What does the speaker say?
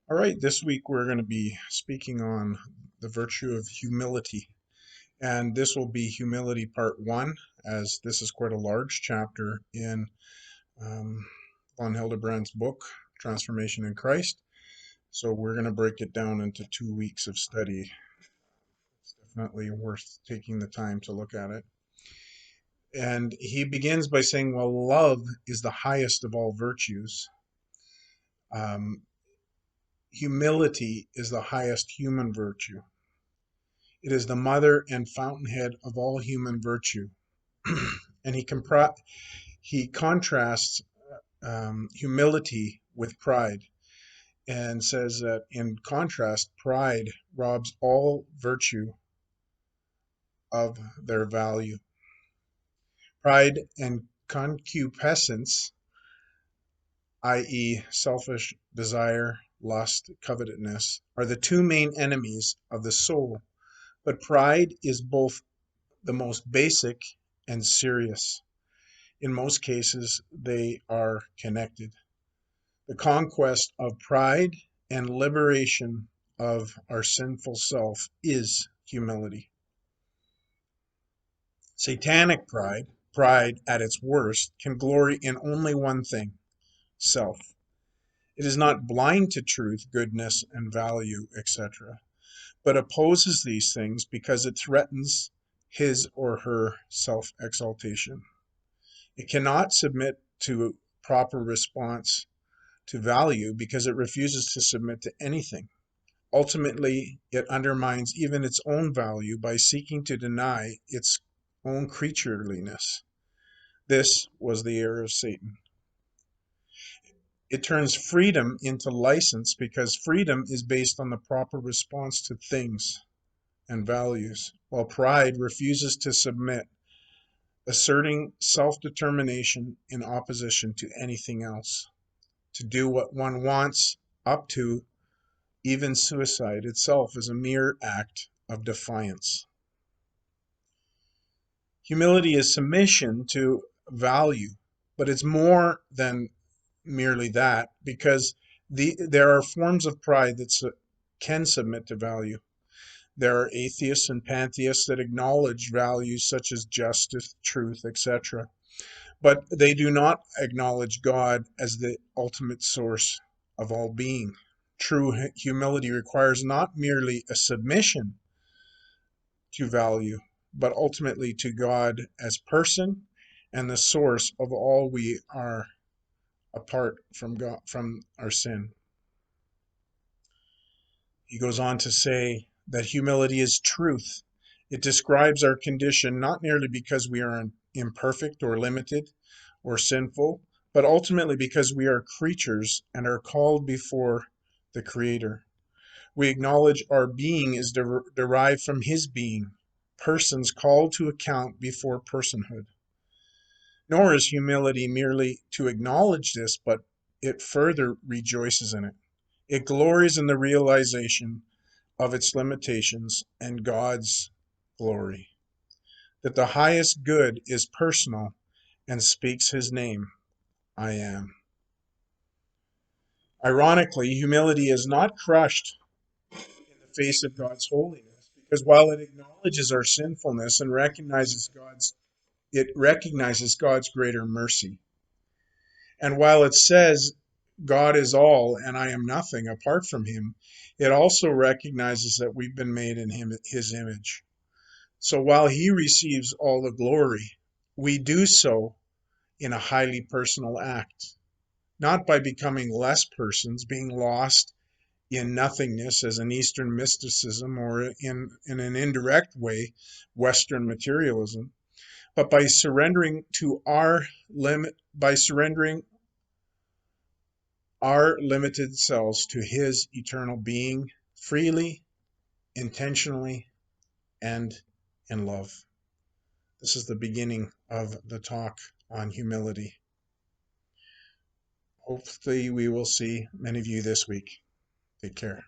All right, this week we're going to be speaking on the virtue of humility. And this will be humility part one, as this is quite a large chapter in um, von Hildebrand's book, Transformation in Christ. So we're going to break it down into 2 weeks of study. It's definitely worth taking the time to look at it. And he begins by saying, well, love is the highest of all virtues. Um, Humility is the highest human virtue. It is the mother and fountainhead of all human virtue. And he contrasts humility with pride and says that in contrast, pride robs all virtue of their value. Pride and concupiscence, i.e., selfish desire, lust, covetousness, are the two main enemies of the soul. But pride is both the most basic and serious. In most cases, they are connected. The conquest of pride and liberation of our sinful self is humility. Satanic pride, pride at its worst, can glory in only one thing: self. It is not blind to truth, goodness, and value, etc., but opposes these things because it threatens his or her self exaltation. It cannot submit to proper response to value because it refuses to submit to anything. Ultimately, it undermines even its own value by seeking to deny its own creatureliness. This was the error of Satan. It turns freedom into license because freedom is based on the proper response to things and values, while pride refuses to submit, asserting self determination in opposition to anything else. To do what one wants, up to even suicide itself, is a mere act of defiance. Humility is submission to value, but it's more than merely that because there are forms of pride that can submit to value. There are atheists and pantheists that acknowledge values such as justice, truth, etc., but they do not acknowledge God as the ultimate source of all being. True humility requires not merely a submission to value, but ultimately to God as person and the source of all we are apart from God, from our sin. He goes on to say that humility is truth. It describes our condition not merely because we are imperfect or limited or sinful, but ultimately because we are creatures and are called before the Creator. We acknowledge our being is derived from His being, persons called to account before personhood. Nor is humility merely to acknowledge this, but it further rejoices in it. It glories in the realization of its limitations and God's glory. That the highest good is personal and speaks His name, I am. Ironically, humility is not crushed in the face of God's holiness, because while it acknowledges our sinfulness and recognizes God's greater mercy. And while it says God is all and I am nothing apart from Him, it also recognizes that we've been made in His image. So while He receives all the glory, we do so in a highly personal act, not by becoming less persons, being lost in nothingness as an Eastern mysticism or in an indirect way, Western materialism, but by surrendering our limited selves to His eternal being freely, intentionally, and in love. This is the beginning of the talk on humility. Hopefully, we will see many of you this week. Take care.